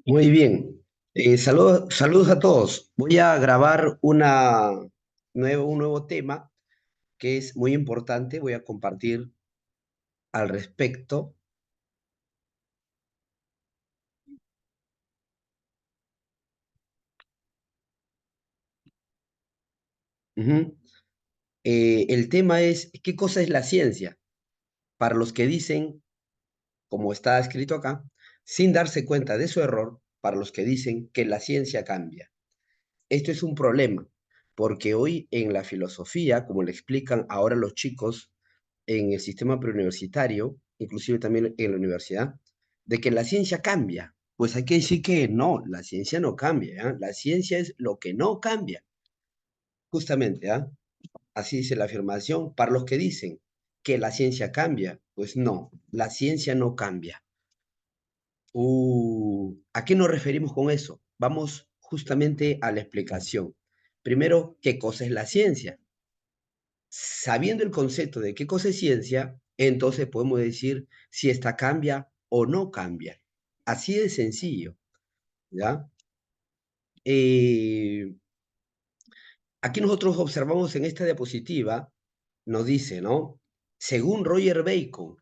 Muy bien. Saludos a todos. Voy a grabar un nuevo tema que es muy importante. Voy a compartir al respecto. Ujú. El tema es, ¿qué cosa es la ciencia? Para los que dicen, como está escrito acá, sin darse cuenta de su error, para los que dicen que la ciencia cambia. Esto es un problema, porque hoy en la filosofía, como le explican ahora los chicos en el sistema preuniversitario, inclusive también en la universidad, de que la ciencia cambia. Pues hay que decir que no, la ciencia no cambia, ¿ah? La ciencia es lo que no cambia, justamente, ¿ah? Así dice la afirmación. Para los que dicen que la ciencia cambia, pues no, la ciencia no cambia. ¿A qué nos referimos con eso? Vamos justamente a la explicación. Primero, ¿qué cosa es la ciencia? Sabiendo el concepto de qué cosa es ciencia, entonces podemos decir si esta cambia o no cambia. Así de sencillo, ¿ya? Eh, Aquí nosotros observamos en esta diapositiva, nos dice, ¿no? Según Roger Bacon,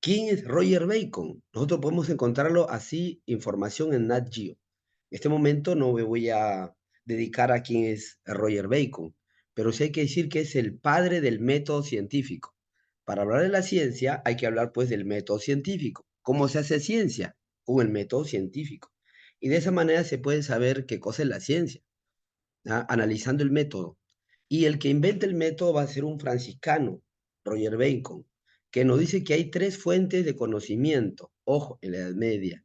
¿quién es Roger Bacon? Nosotros podemos encontrarlo así, información en Nat Geo. En este momento no me voy a dedicar a quién es Roger Bacon, pero sí hay que decir que es el padre del método científico. Para hablar de la ciencia hay que hablar pues del método científico. ¿Cómo se hace ciencia? Con el método científico. Y de esa manera se puede saber qué cosa es la ciencia, ¿ah? Analizando el método. Y el que inventa el método va a ser un franciscano, Roger Bacon, que nos dice que hay tres fuentes de conocimiento, ojo, en la Edad Media.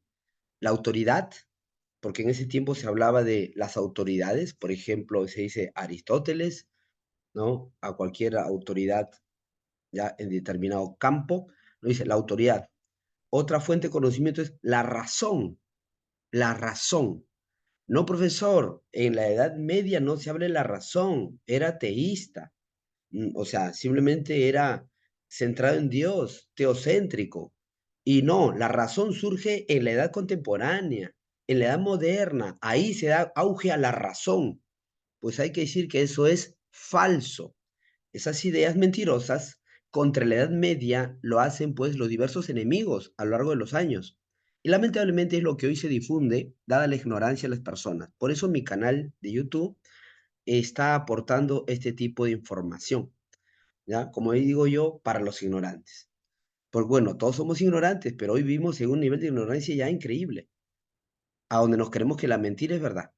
La autoridad, porque en ese tiempo se hablaba de las autoridades, por ejemplo, se dice Aristóteles, ¿no? A cualquier autoridad ya en determinado campo, no dice la autoridad. Otra fuente de conocimiento es la razón, la razón. No, profesor, en la Edad Media no se habla de la razón, era teísta, o sea, simplemente era centrado en Dios, teocéntrico. Y no, la razón surge en la edad contemporánea, en la edad moderna, ahí se da auge a la razón. Pues hay que decir que eso es falso. Esas ideas mentirosas contra la Edad Media lo hacen pues los diversos enemigos a lo largo de los años. Y lamentablemente es lo que hoy se difunde, dada la ignorancia de las personas. Por eso mi canal de YouTube está aportando este tipo de información, ¿ya? Como digo yo, para los ignorantes. Pues bueno, todos somos ignorantes, pero hoy vivimos en un nivel de ignorancia ya increíble, a donde nos creemos que la mentira es verdad.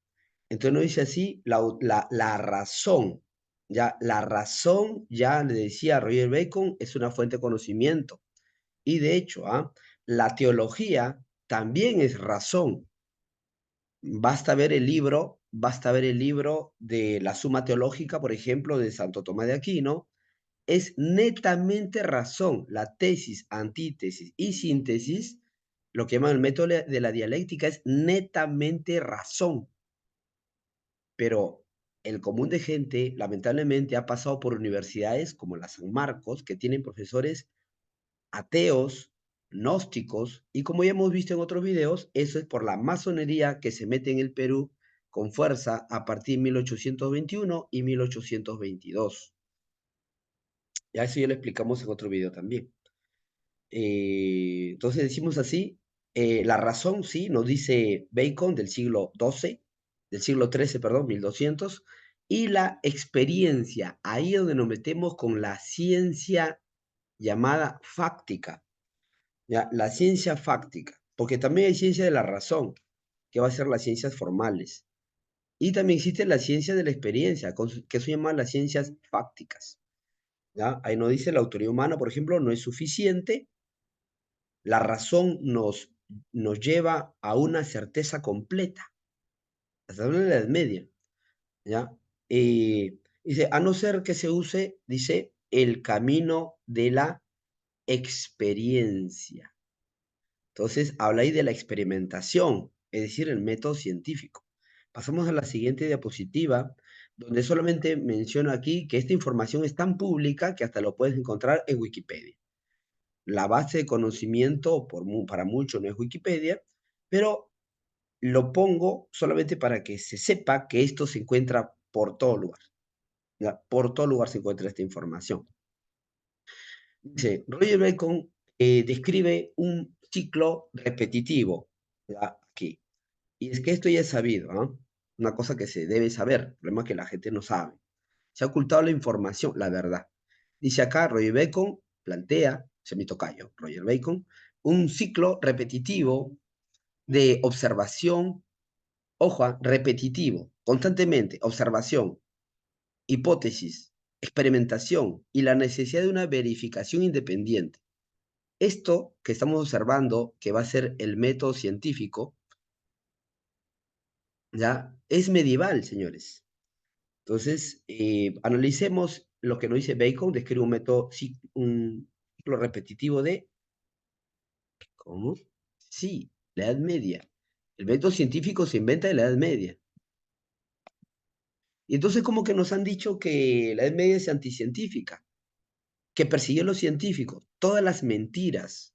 Entonces nos dice así, la razón, ya, la razón, ya le decía Roger Bacon, es una fuente de conocimiento. Y de hecho, ¿ah? La teología también es razón. Basta ver el libro de la Suma Teológica, por ejemplo, de Santo Tomás de Aquino, es netamente razón. La tesis, antítesis y síntesis, lo que llaman el método de la dialéctica, es netamente razón. Pero el común de gente, lamentablemente, ha pasado por universidades como la San Marcos, que tienen profesores ateos, gnósticos, y como ya hemos visto en otros videos, eso es por la masonería que se mete en el Perú con fuerza a partir de 1821 y 1822. Ya eso ya lo explicamos en otro video también. Entonces decimos así, la razón, sí, nos dice Bacon del siglo XII, del siglo XIII, perdón, 1200, y la experiencia, ahí es donde nos metemos con la ciencia llamada fáctica, ¿ya? La ciencia fáctica, porque también hay ciencia de la razón, que va a ser las ciencias formales, y también existe la ciencia de la experiencia, que se llama las ciencias fácticas, ¿ya? Ahí nos dice la autoridad humana, por ejemplo, no es suficiente. La razón nos lleva a una certeza completa, hasta la Edad Media, ¿ya? Dice, a no ser que se use, dice, el camino de la experiencia. Entonces, habla ahí de la experimentación, es decir, el método científico. Pasamos a la siguiente diapositiva, donde solamente menciono aquí que esta información es tan pública que hasta lo puedes encontrar en Wikipedia. la base de conocimiento para muchos no es Wikipedia, pero lo pongo solamente para que se sepa que esto se encuentra por todo lugar. ¿Ya? Por todo lugar se encuentra esta información. Dice, Roger Bacon describe un ciclo repetitivo, ¿ya? Aquí. Y es que esto ya es sabido, ¿no? Una cosa que se debe saber, el problema es que la gente no sabe. Se ha ocultado la información, la verdad. Dice acá, Roger Bacon plantea, se mi tocayo, Roger Bacon, un ciclo repetitivo de observación, ojo, repetitivo, constantemente, observación, hipótesis, experimentación y la necesidad de una verificación independiente. Esto que estamos observando, que va a ser el método científico, ya es medieval, señores. Entonces, analicemos lo que nos dice Bacon, describe un método, un ciclo repetitivo de, ¿cómo? Sí, la Edad Media. El método científico se inventa en la Edad Media. Y entonces, como que nos han dicho que la Edad Media es anticientífica, que persiguió a los científicos, todas las mentiras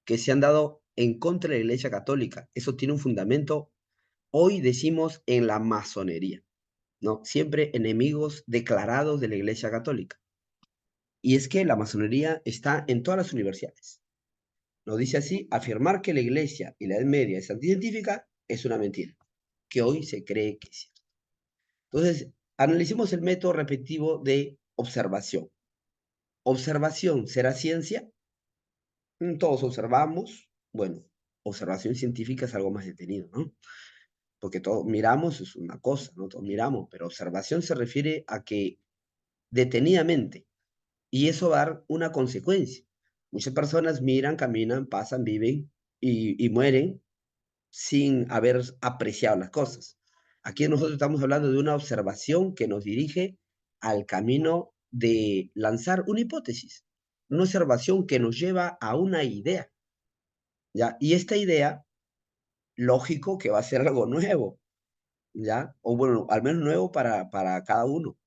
que se han dado en contra de la Iglesia Católica, eso tiene un fundamento, hoy decimos, en la masonería, ¿no? Siempre enemigos declarados de la Iglesia Católica. Y es que la masonería está en todas las universidades. Nos dice así, afirmar que la Iglesia y la Edad Media es anticientífica es una mentira, que hoy se cree que es cierto. Entonces, analicemos el método repetitivo de observación. ¿Observación será ciencia? Todos observamos. Bueno, observación científica es algo más detenido, ¿no? Porque todos miramos es una cosa, ¿no? Todos miramos, pero observación se refiere a que detenidamente, y eso va a dar una consecuencia. Muchas personas miran, caminan, pasan, viven y mueren sin haber apreciado las cosas. Aquí nosotros estamos hablando de una observación que nos dirige al camino de lanzar una hipótesis, una observación que nos lleva a una idea, ¿ya? Y esta idea, lógico que va a ser algo nuevo, ¿ya? O bueno, al menos nuevo para cada uno.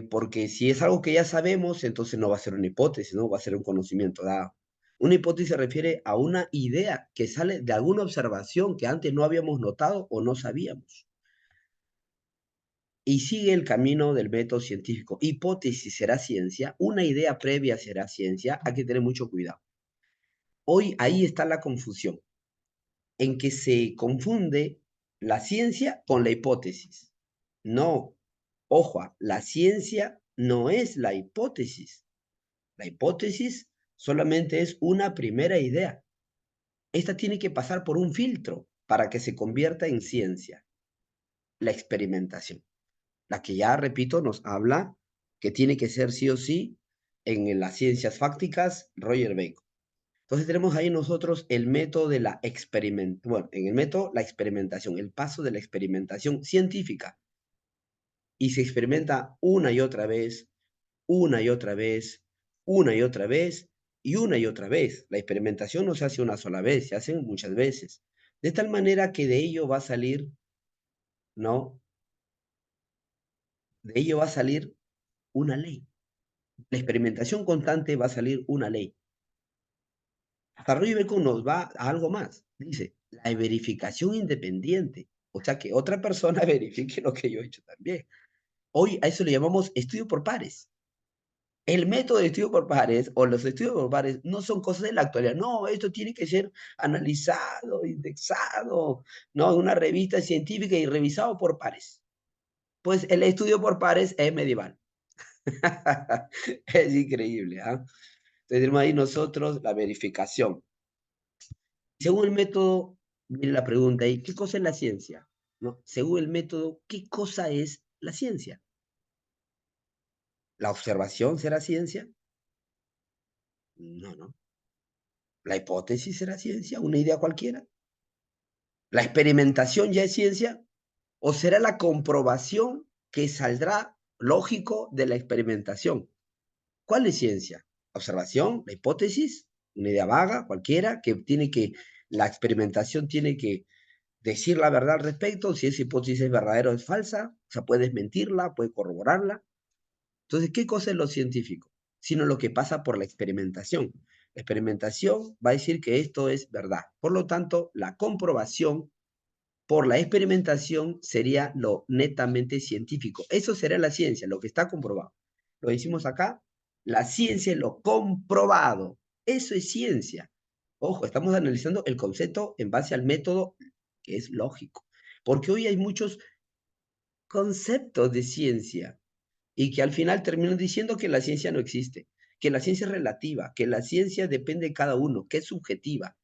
Porque si es algo que ya sabemos, entonces no va a ser una hipótesis, ¿no? Va a ser un conocimiento dado. Una hipótesis se refiere a una idea que sale de alguna observación que antes no habíamos notado o no sabíamos. Y sigue el camino del método científico. Hipótesis será ciencia, una idea previa será ciencia, hay que tener mucho cuidado. Hoy ahí está la confusión, en que se confunde la ciencia con la hipótesis. No, ojo, la ciencia no es la hipótesis. La hipótesis solamente es una primera idea. Esta tiene que pasar por un filtro para que se convierta en ciencia, la experimentación. La que ya, repito, nos habla que tiene que ser sí o sí en las ciencias fácticas, Roger Bacon. Entonces tenemos ahí nosotros el método de la experimentación, bueno, en el método la experimentación, el paso de la experimentación científica. Y se experimenta una y otra vez, una y otra vez, una y otra vez, y una y otra vez. La experimentación no se hace una sola vez, se hace muchas veces. De tal manera que de ello va a salir, ¿no? De ello va a salir una ley. La experimentación constante va a salir una ley. Desarrollo Bacon nos va a algo más. Dice, la verificación independiente. O sea, que otra persona verifique lo que yo he hecho también. Hoy a eso le llamamos estudio por pares. El método de estudio por pares o los estudios por pares no son cosas de la actualidad. No, esto tiene que ser analizado, indexado, ¿no? En una revista científica y revisado por pares. Pues el estudio por pares es medieval. Es increíble, ¿ah? Entonces tenemos ahí nosotros la verificación. Según el método, viene la pregunta ahí, ¿qué cosa es la ciencia? ¿No? Según el método, ¿qué cosa es la ciencia? ¿La observación será ciencia? No, no. ¿La hipótesis será ciencia? ¿Una idea cualquiera? ¿La experimentación ya es ciencia? ¿O será la comprobación que saldrá lógico de la experimentación? ¿Cuál es ciencia? ¿La observación? ¿La hipótesis? ¿Una idea vaga, cualquiera, la experimentación tiene que decir la verdad al respecto, si esa hipótesis es verdadera o es falsa? O sea, puedes mentirla, puedes corroborarla. Entonces, ¿qué cosa es lo científico? sino lo que pasa por la experimentación. La experimentación va a decir que esto es verdad. Por lo tanto, la comprobación por la experimentación sería lo netamente científico. Eso será la ciencia, lo que está comprobado. Lo decimos acá, la ciencia es lo comprobado. Eso es ciencia. Ojo, estamos analizando el concepto en base al método que es lógico. Porque hoy hay muchos conceptos de ciencia y que al final terminan diciendo que la ciencia no existe, que la ciencia es relativa, que la ciencia depende de cada uno, que es subjetiva.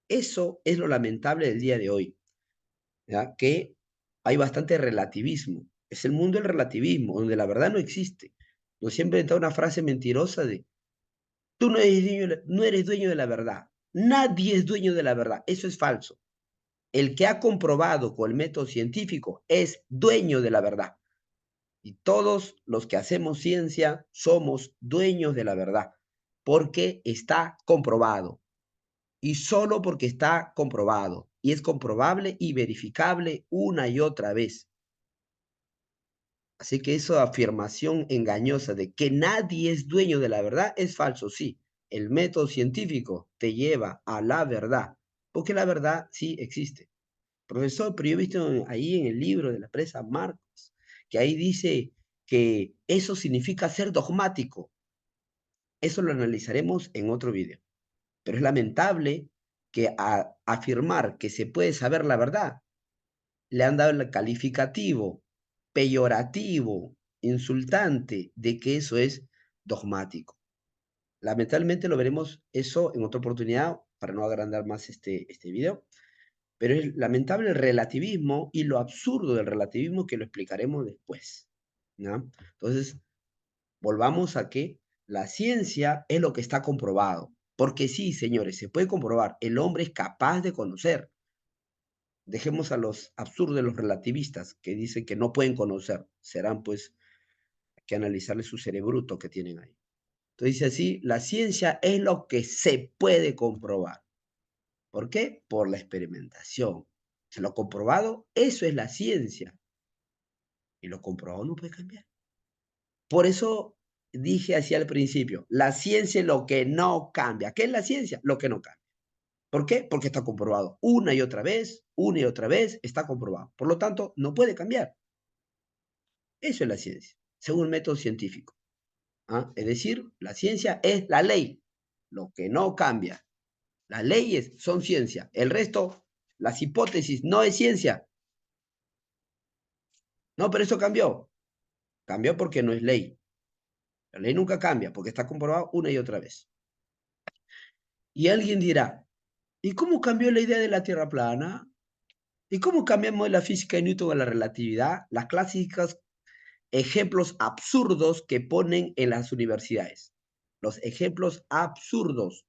Eso es lo lamentable del día de hoy, ¿ya? Que hay bastante relativismo. Es el mundo del relativismo, donde la verdad no existe. Nos siempre está una frase mentirosa de, tú no eres dueño de la verdad. Nadie es dueño de la verdad. Eso es falso. El que ha comprobado con el método científico es dueño de la verdad. Y todos los que hacemos ciencia somos dueños de la verdad, porque está comprobado. Y solo porque está comprobado. Y es comprobable y verificable una y otra vez. Así que esa afirmación engañosa de que nadie es dueño de la verdad es falso, sí. El método científico te lleva a la verdad, porque la verdad sí existe. Profesor, pero yo he visto ahí en el libro de la presa Marcos, que ahí dice que eso significa ser dogmático. Eso lo analizaremos en otro video. Pero es lamentable que a afirmar que se puede saber la verdad, le han dado el calificativo peyorativo, insultante, de que eso es dogmático. Lamentablemente lo veremos eso en otra oportunidad para no agrandar más este video. Pero es lamentable el relativismo y lo absurdo del relativismo que lo explicaremos después, ¿no? Entonces, volvamos a que la ciencia es lo que está comprobado. Porque sí, señores, se puede comprobar. El hombre es capaz de conocer. Dejemos a los absurdos de los relativistas que dicen que no pueden conocer. Serán, pues, que analizarles su cerebruto que tienen ahí. Entonces dice así, la ciencia es lo que se puede comprobar. ¿Por qué? Por la experimentación. Se lo comprobado, eso es la ciencia. Y lo comprobado no puede cambiar. Por eso dije así al principio, la ciencia es lo que no cambia. ¿Qué es la ciencia? Lo que no cambia. ¿Por qué? Porque está comprobado. Una y otra vez está comprobado. Por lo tanto, no puede cambiar. Eso es la ciencia, según el método científico. ¿Ah? Es decir, la ciencia es la ley, lo que no cambia. Las leyes son ciencia. El resto, las hipótesis, no es ciencia. No, pero eso cambió. Cambió porque no es ley. La ley nunca cambia porque está comprobado una y otra vez. Y alguien dirá, ¿y cómo cambió la idea de la Tierra plana? ¿Y cómo cambiamos la física de Newton a la relatividad? Las clásicas ejemplos absurdos que ponen en las universidades. Los ejemplos absurdos,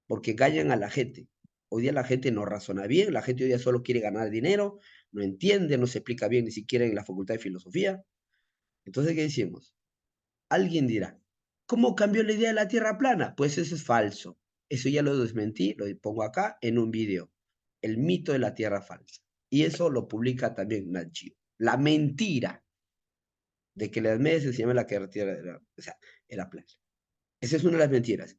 porque engañan a la gente. Hoy día la gente no razona bien, la gente hoy día solo quiere ganar dinero, no entiende, no se explica bien ni siquiera en la Facultad de Filosofía. Entonces, ¿qué decimos? Alguien dirá, ¿cómo cambió la idea de la Tierra plana? Pues eso es falso. Eso ya lo desmentí, lo pongo acá en un video. El mito de la Tierra falsa. Y eso lo publica también Nat Geo. La mentira de que las medias se llama la Tierra era, o sea, era plana. Esa es una de las mentiras.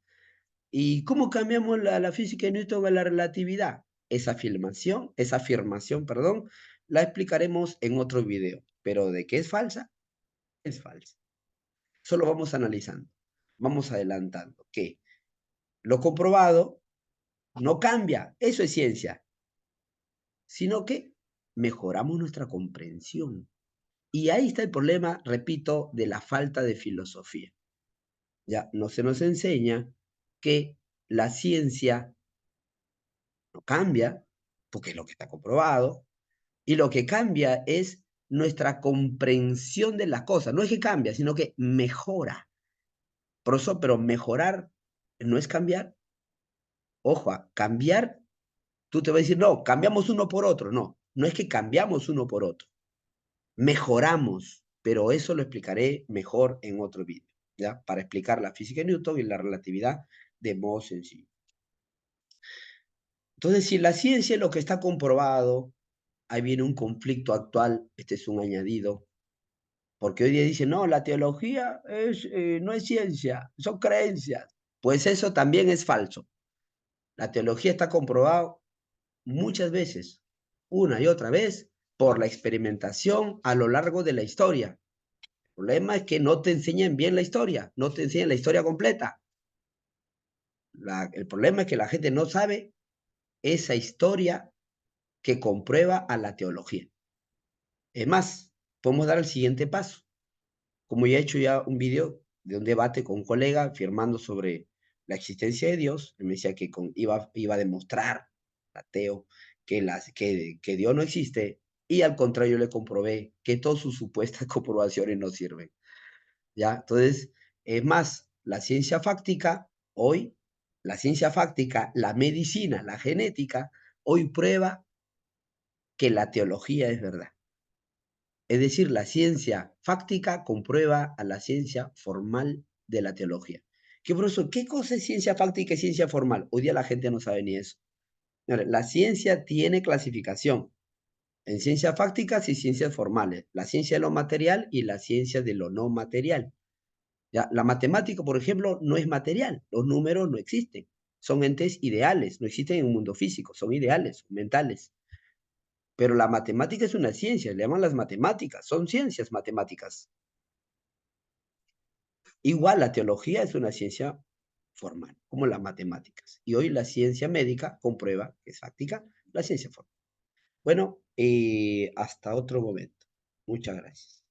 ¿Y cómo cambiamos la física de Newton a la relatividad? Esa afirmación, perdón, la explicaremos en otro video. Pero de qué es falsa. Solo vamos analizando, vamos adelantando que lo comprobado no cambia, eso es ciencia, sino que mejoramos nuestra comprensión. Y ahí está el problema, repito, de la falta de filosofía. Ya no se nos enseña que la ciencia no cambia, porque es lo que está comprobado, y lo que cambia es nuestra comprensión de las cosas. No es que cambia, sino que mejora. Por eso, pero mejorar no es cambiar. Ojo, cambiar, tú te vas a decir, no, cambiamos uno por otro. No, no es que cambiamos uno por otro. Mejoramos, pero eso lo explicaré mejor en otro vídeo, ¿ya? Para explicar la física de Newton y la relatividad de modo sencillo. Entonces, si la ciencia es lo que está comprobado, ahí viene un conflicto actual, este es un añadido, Porque hoy día dicen, no, la teología no es ciencia, son creencias. Pues eso también es falso. La teología está comprobado muchas veces, una y otra vez, por la experimentación a lo largo de la historia. El problema es que no te enseñan bien la historia, no te enseñan la historia completa. El problema es que la gente no sabe esa historia que comprueba a la teología. Es más, podemos dar el siguiente paso. Como ya he hecho ya un video de un debate con un colega afirmando sobre la existencia de Dios, él me decía que iba a demostrar, ateo, que Dios no existe, y al contrario le comprobé que todas sus supuestas comprobaciones no sirven. ¿Ya? Entonces, es más, la ciencia fáctica, hoy, la ciencia fáctica, la medicina, la genética, hoy prueba que la teología es verdad. Es decir, la ciencia fáctica comprueba a la ciencia formal de la teología. ¿Qué, profesor? ¿Qué cosa es ciencia fáctica y ciencia formal? Hoy día la gente no sabe ni eso. La ciencia tiene clasificación en ciencias fácticas y ciencias formales. La ciencia de lo material y la ciencia de lo no material. ¿Ya? La matemática, por ejemplo, no es material. Los números no existen. Son entes ideales, no existen en un mundo físico, son ideales, mentales. Pero la matemática es una ciencia, le llaman las matemáticas, son ciencias matemáticas. Igual la teología es una ciencia formal, como las matemáticas. Y hoy la ciencia médica comprueba que es fáctica la ciencia formal. Bueno, hasta otro momento. Muchas gracias.